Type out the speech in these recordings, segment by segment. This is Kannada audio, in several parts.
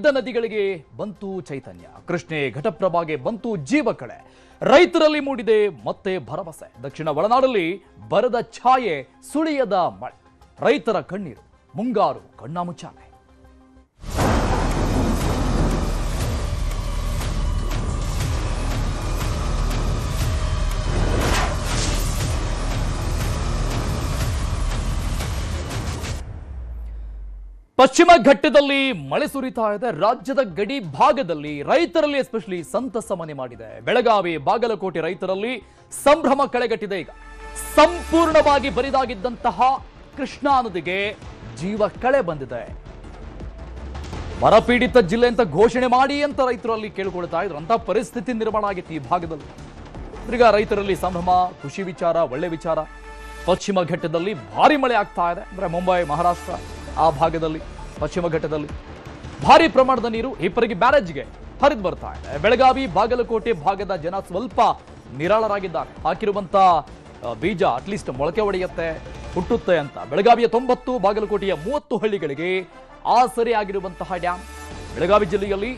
ಬತ್ತಿದ್ದ ನದಿಗಳಿಗೆ ಬಂತು ಚೈತನ್ಯ. ಕೃಷ್ಣೆ ಘಟಪ್ರಭಾಗೆ ಬಂತು ಜೀವಕಳೆ. ರೈತರಲ್ಲಿ ಮೂಡಿದೆ ಮತ್ತೆ ಭರವಸೆ. ದಕ್ಷಿಣ ಒಳನಾಡಲ್ಲಿ ಬರದ ಛಾಯೆ, ಸುಳಿಯದ ಮಳೆ. ರೈತರ ಕಣ್ಣೀರು, ಮುಂಗಾರು ಕಣ್ಣಾಮುಚ್ಚಾಲೆ. ಪಶ್ಚಿಮ ಘಟ್ಟದಲ್ಲಿ ಮಳೆ ಸುರಿತಾ ಇದೆ. ರಾಜ್ಯದ ಗಡಿ ಭಾಗದಲ್ಲಿ ರೈತರಲ್ಲಿ ಎಸ್ಪೆಷಲಿ ಸಂತಸ ಮನೆ ಮಾಡಿದೆ. ಬೆಳಗಾವಿ, ಬಾಗಲಕೋಟೆ ರೈತರಲ್ಲಿ ಸಂಭ್ರಮ ಕಳೆಗಟ್ಟಿದೆ. ಈಗ ಸಂಪೂರ್ಣವಾಗಿ ಬರಿದಾಗಿದ್ದಂತಹ ಕೃಷ್ಣಾ ನದಿಗೆ ಜೀವ ಕಳೆ ಬಂದಿದೆ. ಬರಪೀಡಿತ ಜಿಲ್ಲೆ ಅಂತ ಘೋಷಣೆ ಮಾಡಿ ಅಂತ ರೈತರು ಅಲ್ಲಿ ಕೇಳಿಕೊಳ್ತಾ ಇದ್ರು. ಅಂತ ಪರಿಸ್ಥಿತಿ ನಿರ್ಮಾಣ ಆಗಿತ್ತು ಈ ಭಾಗದಲ್ಲಿ. ಈಗ ರೈತರಲ್ಲಿ ಸಂಭ್ರಮ, ಖುಷಿ ವಿಚಾರ, ಒಳ್ಳೆ ವಿಚಾರ. ಪಶ್ಚಿಮ ಘಟ್ಟದಲ್ಲಿ ಭಾರಿ ಮಳೆ ಆಗ್ತಾ ಇದೆ. ಅಂದ್ರೆ ಮುಂಬೈ, ಮಹಾರಾಷ್ಟ್ರ ಆ ಭಾಗದಲ್ಲಿ ಪಶ್ಚಿಮ ಘಟ್ಟದಲ್ಲಿ ಭಾರಿ ಪ್ರಮಾಣದ ನೀರು ಹಿಪ್ಪರಗಿ ಬ್ಯಾರೇಜ್ಗೆ ಹರಿದು ಬರ್ತಾ ಇದೆ. ಬೆಳಗಾವಿ, ಬಾಗಲಕೋಟೆ ಭಾಗದ ಜನ ಸ್ವಲ್ಪ ನಿರಾಳರಾಗಿದ್ದಾರೆ. ಹಾಕಿರುವಂತ ಬೀಜ ಅಟ್ಲೀಸ್ಟ್ ಮೊಳಕೆ ಹೊಡೆಯುತ್ತೆ, ಹುಟ್ಟುತ್ತೆ ಅಂತ. ಬೆಳಗಾವಿಯ 90, ಬಾಗಲಕೋಟೆಯ 30 ಹಳ್ಳಿಗಳಿಗೆ ಆಸರೆ ಆಗಿರುವಂತಹ ಡ್ಯಾಮ್. ಬೆಳಗಾವಿ ಜಿಲ್ಲೆಯಲ್ಲಿ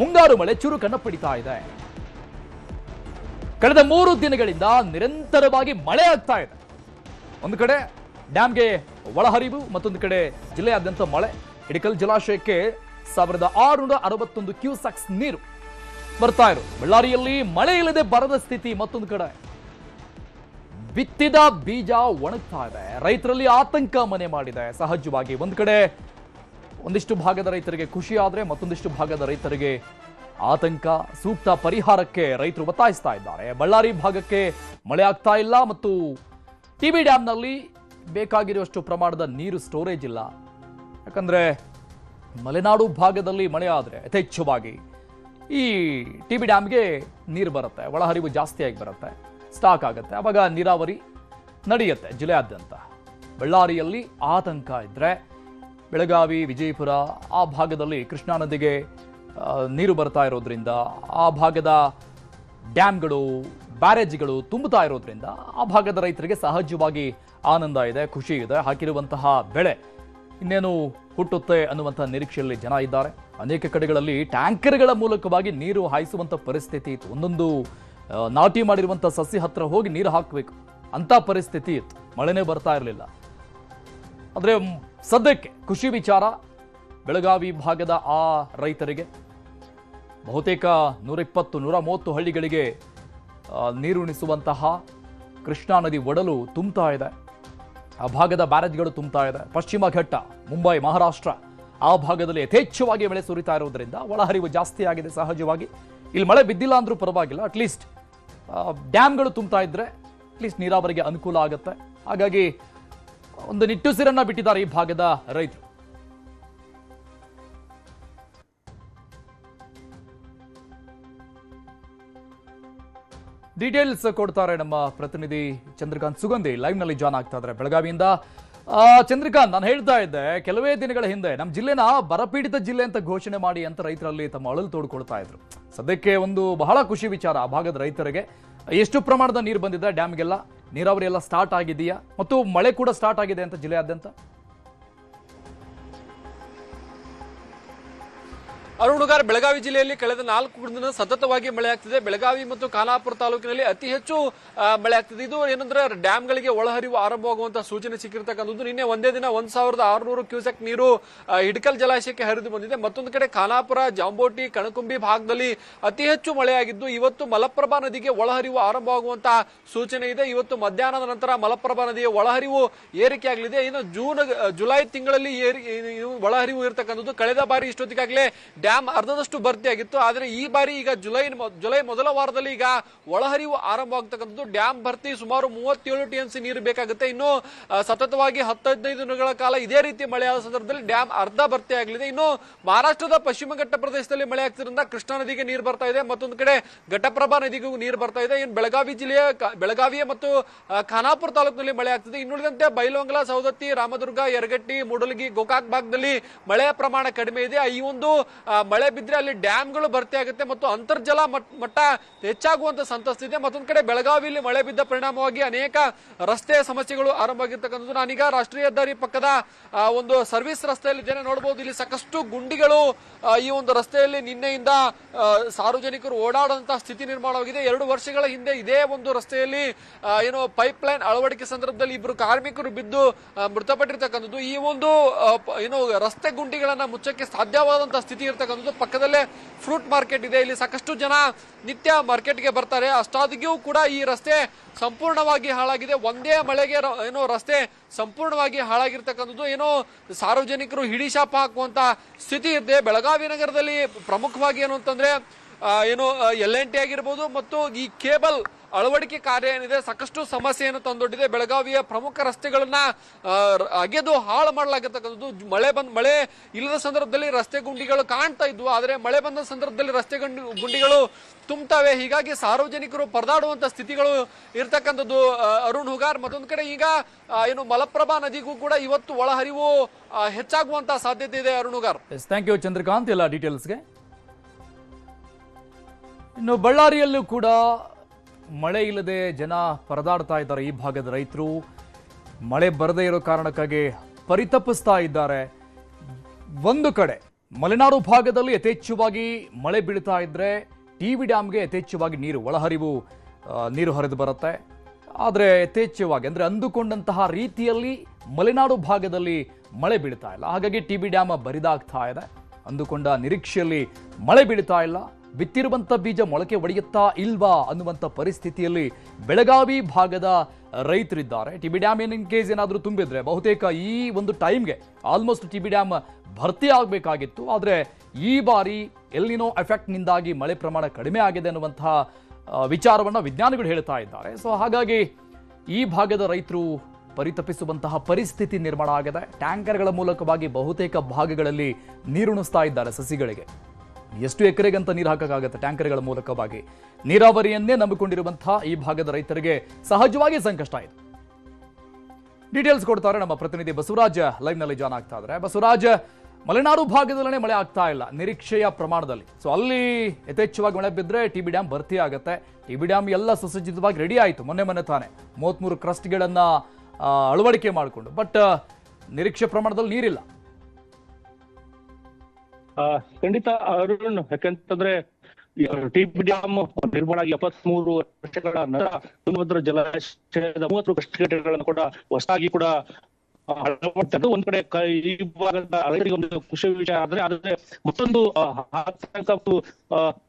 ಮುಂಗಾರು ಮಳೆ ಚುರುಕನ್ನು ಪಡಿತಾ ಇದೆ. ಕಳೆದ 3 ದಿನಗಳಿಂದ ನಿರಂತರವಾಗಿ ಮಳೆ ಆಗ್ತಾ ಇದೆ. ಒಂದು ಕಡೆ ಡ್ಯಾಮ್ಗೆ ಒಳಹರಿವು, ಮತ್ತೊಂದು ಕಡೆ ಜಿಲ್ಲೆಯಾದ್ಯಂತ ಮಳೆ. ಹಿಡಕಲ್ ಜಲಾಶಯಕ್ಕೆ 1661 ಕ್ಯೂಸೆಕ್ಸ್ ನೀರು ಬರ್ತಾ ಇರೋ. ಬಳ್ಳಾರಿಯಲ್ಲಿ ಮಳೆ ಇಲ್ಲದೆ ಬರದ ಸ್ಥಿತಿ. ಮತ್ತೊಂದು ಕಡೆ ಬಿತ್ತಿದ ಬೀಜ ಒಣಗ್ತಾ ಇದೆ. ರೈತರಲ್ಲಿ ಆತಂಕ ಮನೆ ಮಾಡಿದೆ. ಸಹಜವಾಗಿ ಒಂದು ಕಡೆ ಒಂದಿಷ್ಟು ಭಾಗದ ರೈತರಿಗೆ ಖುಷಿ ಆದ್ರೆ ಮತ್ತೊಂದಿಷ್ಟು ಭಾಗದ ರೈತರಿಗೆ ಆತಂಕ. ಸೂಕ್ತ ಪರಿಹಾರಕ್ಕೆ ರೈತರು ಒತ್ತಾಯಿಸ್ತಾ ಇದ್ದಾರೆ. ಬಳ್ಳಾರಿ ಭಾಗಕ್ಕೆ ಮಳೆ ಆಗ್ತಾ ಇಲ್ಲ ಮತ್ತು ಟಿಬಿ ಡ್ಯಾಮ್ನಲ್ಲಿ ಬೇಕಾಗಿರುವಷ್ಟು ಪ್ರಮಾಣದ ನೀರು ಸ್ಟೋರೇಜ್ ಇಲ್ಲ. ಯಾಕಂದ್ರೆ ಮಲೆನಾಡು ಭಾಗದಲ್ಲಿ ಮಳೆ ಆದರೆ ಯಥೇಚ್ಛವಾಗಿ ಈ ಟಿಬಿ ಡ್ಯಾಮ್ಗೆ ನೀರು ಬರುತ್ತೆ, ಒಳಹರಿವು ಜಾಸ್ತಿಯಾಗಿ ಬರುತ್ತೆ, ಸ್ಟಾಕ್ ಆಗುತ್ತೆ. ಆವಾಗ ನೀರಾವರಿ ನಡೆಯುತ್ತೆ ಜಿಲ್ಲೆಯಾದ್ಯಂತ. ಬಳ್ಳಾರಿಯಲ್ಲಿ ಆತಂಕ ಇದ್ರೆ ಬೆಳಗಾವಿ, ವಿಜಯಪುರ ಆ ಭಾಗದಲ್ಲಿ ಕೃಷ್ಣಾ ನದಿಗೆ ನೀರು ಬರ್ತಾ ಇರೋದ್ರಿಂದ ಆ ಭಾಗದ ಡ್ಯಾಮ್ಗಳು, ಬ್ಯಾರೇಜ್ಗಳು ತುಂಬುತ್ತಾ ಇರೋದ್ರಿಂದ ಆ ಭಾಗದ ರೈತರಿಗೆ ಸಹಜವಾಗಿ ಆನಂದ ಇದೆ, ಖುಷಿ ಇದೆ. ಹಾಕಿರುವಂತಹ ಬೆಳೆ ಇನ್ನೇನು ಹುಟ್ಟುತ್ತೆ ಅನ್ನುವಂತಹ ನಿರೀಕ್ಷೆಯಲ್ಲಿ ಜನ ಇದ್ದಾರೆ. ಅನೇಕ ಕಡೆಗಳಲ್ಲಿ ಟ್ಯಾಂಕರ್ಗಳ ಮೂಲಕವಾಗಿ ನೀರು ಹಾಯಿಸುವಂತ ಪರಿಸ್ಥಿತಿ ಇತ್ತು. ಒಂದೊಂದು ನಾಟಿ ಮಾಡಿರುವಂತಹ ಸಸಿ ಹತ್ರ ಹೋಗಿ ನೀರು ಹಾಕಬೇಕು ಅಂತ ಪರಿಸ್ಥಿತಿ ಇತ್ತು. ಮಳೆನೇ ಬರ್ತಾ ಇರಲಿಲ್ಲ. ಆದರೆ ಸದ್ಯಕ್ಕೆ ಖುಷಿ ವಿಚಾರ. ಬೆಳಗಾವಿ ಭಾಗದ ಆ ರೈತರಿಗೆ ಬಹುತೇಕ 120-130 ಹಳ್ಳಿಗಳಿಗೆ ನೀರುಣಿಸುವಂತಹ ಕೃಷ್ಣಾ ನದಿ ಒಡಲು ತುಂಬ್ತಾ ಇದೆ. ಆ ಭಾಗದ ಬ್ಯಾರೇಜ್ಗಳು ತುಂಬ್ತಾ ಇದೆ. ಪಶ್ಚಿಮ ಘಟ್ಟ, ಮುಂಬೈ, ಮಹಾರಾಷ್ಟ್ರ ಆ ಭಾಗದಲ್ಲಿ ಯಥೇಚ್ಛವಾಗಿ ಮಳೆ ಸುರಿತಾ ಇರೋದ್ರಿಂದ ಒಳಹರಿವು ಜಾಸ್ತಿ ಆಗಿದೆ. ಸಹಜವಾಗಿ ಇಲ್ಲಿ ಮಳೆ ಬಿದ್ದಿಲ್ಲ ಅಂದ್ರೂ ಪರವಾಗಿಲ್ಲ, ಅಟ್ಲೀಸ್ಟ್ ಡ್ಯಾಮ್ಗಳು ತುಂಬ್ತಾ ಇದ್ರೆ ಅಟ್ಲೀಸ್ಟ್ ನೀರಾವರಿಗೆ ಅನುಕೂಲ ಆಗುತ್ತೆ. ಹಾಗಾಗಿ ಒಂದು ನಿಟ್ಟುಸಿರನ್ನ ಬಿಟ್ಟಿದ್ದಾರೆ ಈ ಭಾಗದ ರೈತರು. ಡೀಟೇಲ್ಸ್ ಕೊಡ್ತಾರೆ ನಮ್ಮ ಪ್ರತಿನಿಧಿ ಚಂದ್ರಕಾಂತ್ ಸುಗಂಧಿ. ಲೈವ್ ನಲ್ಲಿ ಜಾಯ್ನ್ ಆಗ್ತಾ ಇದ್ದಾರೆ ಬೆಳಗಾವಿಯಿಂದ. ಚಂದ್ರಕಾಂತ್, ನಾನು ಹೇಳ್ತಾ ಇದ್ದೆ ಕೆಲವೇ ದಿನಗಳ ಹಿಂದೆ ನಮ್ಮ ಜಿಲ್ಲೆನ ಬರಪೀಡಿತ ಜಿಲ್ಲೆ ಅಂತ ಘೋಷಣೆ ಮಾಡಿ ಅಂತ ರೈತರಲ್ಲಿ ತಮ್ಮ ಅಳಲು ತೋಡ್ಕೊಳ್ತಾ ಇದ್ರು. ಸದ್ಯಕ್ಕೆ ಒಂದು ಬಹಳ ಖುಷಿ ವಿಚಾರ. ಆ ಭಾಗದ ರೈತರಿಗೆ ಎಷ್ಟು ಪ್ರಮಾಣದ ನೀರು ಬಂದಿದೆ, ಡ್ಯಾಮ್ಗೆಲ್ಲ ನೀರಾವರಿ ಎಲ್ಲ ಸ್ಟಾರ್ಟ್ ಆಗಿದೆಯಾ ಮತ್ತು ಮಳೆ ಕೂಡ ಸ್ಟಾರ್ಟ್ ಆಗಿದೆ ಅಂತ ಜಿಲ್ಲೆಯಾದ್ಯಂತ? ಅರುಣುಗಾರ್, ಬೆಳಗಾವಿ ಜಿಲ್ಲೆಯಲ್ಲಿ ಕಳೆದ 4 ದಿನ ಸತತವಾಗಿ ಮಳೆ ಆಗ್ತಿದೆ. ಬೆಳಗಾವಿ ಮತ್ತು ಖಾನಾಪುರ ತಾಲೂಕಿನಲ್ಲಿ ಅತಿ ಹೆಚ್ಚು ಮಳೆ ಆಗ್ತಿದೆ. ಇದು ಏನಂದ್ರೆ ಡ್ಯಾಮ್ಗಳಿಗೆ ಒಳಹರಿವು ಆರಂಭವಾಗುವಂತಹ ಸೂಚನೆ ಸಿಕ್ಕಿರ್ತಕ್ಕಂಥದ್ದು. ನಿನ್ನೆ ಒಂದೇ ದಿನ 1600 ಕ್ಯೂಸೆಕ್ ನೀರು ಹಿಡಕಲ್ ಜಲಾಶಯಕ್ಕೆ ಹರಿದು ಬಂದಿದೆ. ಮತ್ತೊಂದು ಕಡೆ ಖಾನಾಪುರ, ಜಾಂಬೋಟಿ, ಕಣಕುಂಬಿ ಭಾಗದಲ್ಲಿ ಅತಿ ಹೆಚ್ಚು ಮಳೆಯಾಗಿದ್ದು ಇವತ್ತು ಮಲಪ್ರಭಾ ನದಿಗೆ ಒಳಹರಿವು ಆರಂಭವಾಗುವಂತಹ ಸೂಚನೆ ಇದೆ. ಇವತ್ತು ಮಧ್ಯಾಹ್ನದ ನಂತರ ಮಲಪ್ರಭಾ ನದಿಯ ಒಳಹರಿವು ಏರಿಕೆಯಾಗಲಿದೆ. ಇನ್ನು ಜುಲೈ ತಿಂಗಳಲ್ಲಿ ಒಳಹರಿವು ಇರತಕ್ಕಂಥದ್ದು. ಕಳೆದ ಬಾರಿ ಇಷ್ಟೊತ್ತಿಗಾಗಲೇ ಡ್ಯಾಮ್ ಅರ್ಧದಷ್ಟು ಭರ್ತಿಯಾಗಿತ್ತು. ಆದರೆ ಈ ಬಾರಿ ಈಗ ಜುಲೈ ಮೊದಲ ವಾರದಲ್ಲಿ ಈಗ ಒಳಹರಿವು ಆರಂಭವಾಗತಕ್ಕಂಥದ್ದು. ಡ್ಯಾಮ್ ಭರ್ತಿ ಸುಮಾರು 37 TMC ನೀರು ಬೇಕಾಗುತ್ತೆ. ಇನ್ನು ಸತತವಾಗಿ 10-15 ದಿನಗಳ ಕಾಲ ಇದೇ ರೀತಿ ಮಳೆಯಾದ ಸಂದರ್ಭದಲ್ಲಿ ಡ್ಯಾಮ್ ಅರ್ಧ ಭರ್ತಿ ಆಗಲಿದೆ. ಇನ್ನು ಮಹಾರಾಷ್ಟ್ರದ ಪಶ್ಚಿಮ ಘಟ್ಟ ಪ್ರದೇಶದಲ್ಲಿ ಮಳೆ ಆಗ್ತಿರೋದ್ರಿಂದ ಕೃಷ್ಣಾ ನದಿಗೆ ನೀರು ಬರ್ತಾ ಇದೆ. ಮತ್ತೊಂದು ಕಡೆ ಘಟಪ್ರಭಾ ನದಿಗೂ ನೀರು ಬರ್ತಾ ಇದೆ. ಇನ್ನು ಬೆಳಗಾವಿ ಜಿಲ್ಲೆಯ ಬೆಳಗಾವಿಯ ಮತ್ತು ಖಾನಾಪುರ ತಾಲೂಕಿನಲ್ಲಿ ಮಳೆ ಆಗ್ತಿದೆ. ಇನ್ನುಳಿದಂತೆ ಬೈಲೊಂಗಲ, ಸೌದತ್ತಿ, ರಾಮದುರ್ಗ, ಯರಗಟ್ಟಿ, ಮೂಡಲಗಿ, ಗೋಕಾಕ್ ಭಾಗದಲ್ಲಿ ಮಳೆಯ ಪ್ರಮಾಣ ಕಡಿಮೆ ಇದೆ. ಈ ಒಂದು ಮಳೆ ಬಿದ್ರೆ ಅಲ್ಲಿ ಡ್ಯಾಮ್ಗಳು ಭರ್ತಿ ಆಗುತ್ತೆ ಮತ್ತು ಅಂತರ್ಜಲ ಮಟ್ಟ ಹೆಚ್ಚಾಗುವಂತ ಸಂತಸ್ತಿದೆ. ಮತ್ತೊಂದ್ ಕಡೆ ಬೆಳಗಾವಿಯಲ್ಲಿ ಮಳೆ ಬಿದ್ದ ಪರಿಣಾಮವಾಗಿ ಅನೇಕ ರಸ್ತೆ ಸಮಸ್ಯೆಗಳು ಆರಂಭ ಆಗಿರ್ತಕ್ಕಂಥದ್ದು. ನಾನೀಗ ರಾಷ್ಟ್ರೀಯ ಹೆದ್ದಾರಿ ಪಕ್ಕದ ಒಂದು ಸರ್ವಿಸ್ ರಸ್ತೆಯಲ್ಲಿ ಇದ್ದೇನೆ. ನೋಡಬಹುದು ಇಲ್ಲಿ ಸಾಕಷ್ಟು ಗುಂಡಿಗಳು ಈ ಒಂದು ರಸ್ತೆಯಲ್ಲಿ ನಿನ್ನೆಯಿಂದ ಸಾರ್ವಜನಿಕರು ಓಡಾಡುವಂತಹ ಸ್ಥಿತಿ ನಿರ್ಮಾಣವಾಗಿದೆ. 2 ವರ್ಷಗಳ ಹಿಂದೆ ಇದೇ ಒಂದು ರಸ್ತೆಯಲ್ಲಿ ಏನು ಪೈಪ್ ಲೈನ್ ಅಳವಡಿಕೆ ಸಂದರ್ಭದಲ್ಲಿ ಇಬ್ಬರು ಕಾರ್ಮಿಕರು ಬಿದ್ದು ಮೃತಪಟ್ಟಿರ್ತಕ್ಕಂಥದ್ದು. ಈ ಒಂದು ಏನು ರಸ್ತೆ ಗುಂಡಿಗಳನ್ನ ಮುಚ್ಚಕ್ಕೆ ಸಾಧ್ಯವಾದಂತಹ ಸ್ಥಿತಿ ಇರ್ತಕ್ಕಂಥದ್ದು. ಪಕ್ಕದಲ್ಲೇ ಫ್ರೂಟ್ ಮಾರ್ಕೆಟ್ ಇದೆ, ಇಲ್ಲಿ ಸಾಕಷ್ಟು ಜನ ನಿತ್ಯ ಮಾರ್ಕೆಟ್ಗೆ ಬರ್ತಾರೆ. ಅಷ್ಟಾದಿಗೂ ಕೂಡ ಈ ರಸ್ತೆ ಸಂಪೂರ್ಣವಾಗಿ ಹಾಳಾಗಿದೆ. ಒಂದೇ ಮಳೆಗೆ ಏನೋ ರಸ್ತೆ ಸಂಪೂರ್ಣವಾಗಿ ಹಾಳಾಗಿರ್ತಕ್ಕಂಥದ್ದು. ಏನೋ ಸಾರ್ವಜನಿಕರು ಹಿಡಿಶಾಪ ಹಾಕುವಂತ ಸ್ಥಿತಿ ಇದೆ. ಬೆಳಗಾವಿ ನಗರದಲ್ಲಿ ಪ್ರಮುಖವಾಗಿ ಏನು ಅಂತಂದ್ರೆ ಏನು LNT ಆಗಿರ್ಬೋದು ಮತ್ತು ಈ ಕೇಬಲ್ ಅಳವಡಿಕೆ ಕಾರ್ಯ ಏನಿದೆ ಸಾಕಷ್ಟು ಸಮಸ್ಯೆಯನ್ನು ತಂದೊಡ್ಡಿದೆ. ಬೆಳಗಾವಿಯ ಪ್ರಮುಖ ರಸ್ತೆಗಳನ್ನ ಅಗೆದು ಹಾಳು ಮಾಡಲಾಗಿರ್ತಕ್ಕಂಥದ್ದು. ಮಳೆ ಇಲ್ಲದ ಸಂದರ್ಭದಲ್ಲಿ ರಸ್ತೆ ಗುಂಡಿಗಳು ಕಾಣ್ತಾ ಇದ್ವು, ಆದರೆ ಮಳೆ ಬಂದ ಸಂದರ್ಭದಲ್ಲಿ ರಸ್ತೆ ಗುಂಡಿಗಳು ತುಂಬುತ್ತವೆ. ಹೀಗಾಗಿ ಸಾರ್ವಜನಿಕರು ಪರದಾಡುವಂತ ಸ್ಥಿತಿಗಳು ಇರ್ತಕ್ಕಂಥದ್ದು. ಅರುಣ್ ಹುಗಾರ್, ಮತ್ತೊಂದು ಕಡೆ ಈಗ ಏನು ಮಲಪ್ರಭಾ ನದಿಗೂ ಕೂಡ ಇವತ್ತು ಒಳಹರಿವು ಹೆಚ್ಚಾಗುವಂತ ಸಾಧ್ಯತೆ ಇದೆ. ಅರುಣ್ ಹುಗಾರ್, ಥ್ಯಾಂಕ್ ಯು ಚಂದ್ರಕಾಂತ್ ಎಲ್ಲ ಡೀಟೇಲ್ಸ್ಗೆ. ಇನ್ನು ಬಳ್ಳಾರಿಯಲ್ಲೂ ಕೂಡ ಮಳೆ ಇಲ್ಲದೆ ಜನ ಪರದಾಡ್ತಾ ಇದ್ದಾರೆ. ಈ ಭಾಗದ ರೈತರು ಮಳೆ ಬರದೇ ಇರೋ ಕಾರಣಕ್ಕಾಗಿ ಪರಿತಪಿಸ್ತಾ ಇದ್ದಾರೆ. ಒಂದು ಕಡೆ ಮಲೆನಾಡು ಭಾಗದಲ್ಲಿ ಯಥೇಚ್ಛವಾಗಿ ಮಳೆ ಬೀಳ್ತಾ ಇದ್ರೆ ಟಿಬಿ ಡ್ಯಾಮ್ಗೆ ಯಥೇಚ್ಛವಾಗಿ ನೀರು ಹರಿದು ಬರುತ್ತೆ. ಆದರೆ ಯಥೇಚ್ಛವಾಗಿ ಅಂದರೆ ಅಂದುಕೊಂಡಂತಹ ರೀತಿಯಲ್ಲಿ ಮಲೆನಾಡು ಭಾಗದಲ್ಲಿ ಮಳೆ ಬೀಳ್ತಾ ಇಲ್ಲ. ಹಾಗಾಗಿ ಟಿಬಿ ಡ್ಯಾಮ್ ಬರಿದಾಗ್ತಾ ಇದೆ. ಅಂದುಕೊಂಡ ನಿರೀಕ್ಷೆಯಲ್ಲಿ ಮಳೆ ಬೀಳ್ತಾ ಇಲ್ಲ. ಬಿತ್ತಿರುವಂಥ ಬೀಜ ಮೊಳಕೆ ಒಡೆಯುತ್ತಾ ಇಲ್ವಾ ಅನ್ನುವಂಥ ಪರಿಸ್ಥಿತಿಯಲ್ಲಿ ಬೆಳಗಾವಿ ಭಾಗದ ರೈತರಿದ್ದಾರೆ. ಟಿಬಿ ಡ್ಯಾಮ್ ಇನ್ ಕೇಸ್ ಏನಾದರೂ ತುಂಬಿದ್ರೆ ಬಹುತೇಕ ಈ ಒಂದು ಟೈಮ್ಗೆ ಆಲ್ಮೋಸ್ಟ್ ಟಿಬಿ ಡ್ಯಾಮ್ ಭರ್ತಿ ಆಗಬೇಕಾಗಿತ್ತು. ಆದರೆ ಈ ಬಾರಿ ಎಲ್ನಿನೋ ಎಫೆಕ್ಟ್ನಿಂದಾಗಿ ಮಳೆ ಪ್ರಮಾಣ ಕಡಿಮೆ ಆಗಿದೆ ಅನ್ನುವಂತಹ ವಿಚಾರವನ್ನು ವಿಜ್ಞಾನಿಗಳು ಹೇಳ್ತಾ ಇದ್ದಾರೆ. ಸೊ ಹಾಗಾಗಿ ಈ ಭಾಗದ ರೈತರು ಪರಿತಪಿಸುವಂತಹ ಪರಿಸ್ಥಿತಿ ನಿರ್ಮಾಣ ಆಗಿದೆ. ಟ್ಯಾಂಕರ್ಗಳ ಮೂಲಕವಾಗಿ ಬಹುತೇಕ ಭಾಗಗಳಲ್ಲಿ ನೀರುಣಿಸ್ತಾ ಇದ್ದಾರೆ ಸಸಿಗಳಿಗೆ. ಎಷ್ಟು ಎಕರೆಗಂತ ನೀರು ಹಾಕಕ್ಕಾಗತ್ತೆ ಟ್ಯಾಂಕರ್ಗಳ ಮೂಲಕವಾಗಿ? ನೀರಾವರಿಯನ್ನೇ ನಂಬಿಕೊಂಡಿರುವಂತಹ ಈ ಭಾಗದ ರೈತರಿಗೆ ಸಹಜವಾಗಿ ಸಂಕಷ್ಟ ಇದೆ. ಡೀಟೇಲ್ಸ್ ಕೊಡ್ತಾರೆ ನಮ್ಮ ಪ್ರತಿನಿಧಿ ಬಸವರಾಜ್, ಲೈವ್ ನಲ್ಲಿ ಜಾಯ್ನ್ ಆಗ್ತಾ ಇದ್ದಾರೆ. ಬಸವರಾಜ್, ಮಲೆನಾಡು ಭಾಗದಲ್ಲೇ ಮಳೆ ಆಗ್ತಾ ಇಲ್ಲ ನಿರೀಕ್ಷೆಯ ಪ್ರಮಾಣದಲ್ಲಿ. ಸೊ ಅಲ್ಲಿ ಯಥೇಚ್ಛವಾಗಿ ಮಳೆ ಬಿದ್ದರೆ ಟಿಬಿ ಡ್ಯಾಮ್ ಭರ್ತಿ ಆಗುತ್ತೆ. ಟಿಬಿ ಡ್ಯಾಮ್ ಎಲ್ಲ ಸುಸಜ್ಜಿತವಾಗಿ ರೆಡಿ ಆಯಿತು ಮೊನ್ನೆ ತಾನೆ 33 ಕ್ರಸ್ಟ್ಗಳನ್ನ ಅಳವಡಿಕೆ ಮಾಡಿಕೊಂಡು. ಬಟ್ ನಿರೀಕ್ಷೆ ಪ್ರಮಾಣದಲ್ಲಿ ನೀರಿಲ್ಲ. ಖಂಡಿತ ಅರುಣ್, ಯಾಕಂತಂದ್ರೆ ಟಿಬಿ ಡ್ಯಾಮ್ ನಿರ್ಮಾಣ ಆಗಿ 73 ವರ್ಷಗಳ ನಂತರ ತುಂಗಭದ್ರಾ ಜಲಾಶಯದ 30 ಕ್ರಸ್ಟ್ಗಳನ್ನು ಕೂಡ ಹೊಸದಾಗಿ ಕೂಡ ಅಳವಡಿಸಿದ್ದು ಒಂದ್ ಕಡೆ ಈ ಭಾಗದ ರೈತರಿಗೆ ಒಂದು ಖುಷಿ ವಿಚಾರ ಆದ್ರೆ ಮತ್ತೊಂದು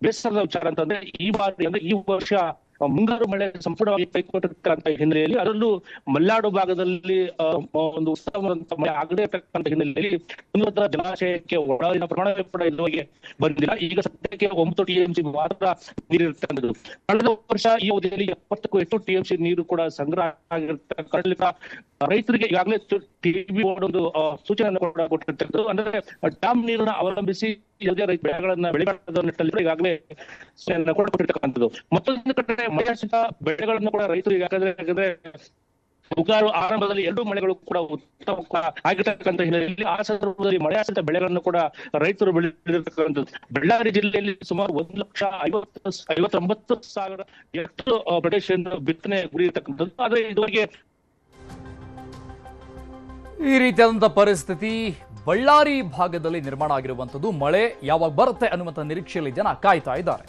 ಬೇಸರದ ವಿಚಾರ ಅಂತಂದ್ರೆ ಈ ಬಾರಿ ಅಂದ್ರೆ ಈ ವರ್ಷ ಮುಂಗಾರು ಮಳೆ ಸಂಪೂರ್ಣವಾಗಿ ಕೈಕೊಟ್ಟಿರ್ತಕ್ಕಂಥ ಹಿನ್ನೆಲೆಯಲ್ಲಿ, ಅದರಲ್ಲೂ ಮಲೆನಾಡು ಭಾಗದಲ್ಲಿ ಒಂದು ಉತ್ತಮವಾದಂತಹ ಮಳೆ ಆಗದೇ ಇರ್ತಕ್ಕಂಥ ಹಿನ್ನೆಲೆಯಲ್ಲಿ ತುಂಗಭದ್ರಾ ಜಲಾಶಯಕ್ಕೆ ಒಳಗಿನ ಪ್ರಮಾಣ ಕೂಡ ಇಲ್ಲಿವರೆಗೆ ಬಂದಿಲ್ಲ. ಈಗ ಸದ್ಯಕ್ಕೆ 9 TMC ಮಾತ್ರ ನೀರಿರ್ತಕ್ಕಂಥದ್ದು. ಕಳೆದ ವರ್ಷ ಈ ಅವಧಿಯಲ್ಲಿ 70ಕ್ಕೂ ಹೆಚ್ಚು TMC ನೀರು ಕೂಡ ಸಂಗ್ರಹ ಆಗಿರ್ತಕ್ಕಂಥ ರೈತರಿಗೆ ಈಗಾಗಲೇ ಟಿಬಿ ಒಂದು ಸೂಚನೆಯನ್ನು ಕೂಡ ಕೊಟ್ಟಿರ್ತಕ್ಕಂಥದ್ದು. ಅಂದ್ರೆ ಡ್ಯಾಮ್ ನೀರನ್ನ ಅವಲಂಬಿಸಿ ಯಾವುದೇ ರೈತ ಬೆಳೆಗಳನ್ನ ಬೆಳೆಗಳ ನಿಟ್ಟಲ್ಲಿ ಈಗಾಗಲೇ ಕೊಟ್ಟಿರ್ತಕ್ಕಂಥದ್ದು. ಮತ್ತೊಂದು ಕಡೆ ಮಳೆಯಾಶ್ರಿತ ಬೆಳೆಗಳನ್ನು ಕೂಡ ರೈತರು ಯಾಕಂದ್ರೆ ಮುಂಗಾರು ಆರಂಭದಲ್ಲಿ 2 ಮಳೆಗಳು ಕೂಡ ಉತ್ತಮ ಆಗಿರ್ತಕ್ಕಂಥ ಹಿನ್ನೆಲೆಯಲ್ಲಿ ಆ ಸಂದರ್ಭದಲ್ಲಿ ಮಳೆಯಾಶ್ರಿತ ಬೆಳೆಗಳನ್ನು ಕೂಡ ರೈತರು ಬೆಳೆದಿರ್ತಕ್ಕಂಥದ್ದು. ಬಳ್ಳಾರಿ ಜಿಲ್ಲೆಯಲ್ಲಿ ಸುಮಾರು 1,59,000 ಹೆಕ್ಟೇರ್ ಪ್ರದೇಶದಿಂದ ಬಿತ್ತನೆ ಗುರಿ ಇರ್ತಕ್ಕಂಥದ್ದು. ಆದ್ರೆ ಇದುವರೆಗೆ ಈ ರೀತಿಯಾದಂಥ ಪರಿಸ್ಥಿತಿ ಬಳ್ಳಾರಿ ಭಾಗದಲ್ಲಿ ನಿರ್ಮಾಣ ಆಗಿರುವಂಥದ್ದು. ಮಳೆ ಯಾವಾಗ ಬರುತ್ತೆ ಅನ್ನುವಂಥ ನಿರೀಕ್ಷೆಯಲ್ಲಿ ಜನ ಕಾಯ್ತಾ ಇದ್ದಾರೆ.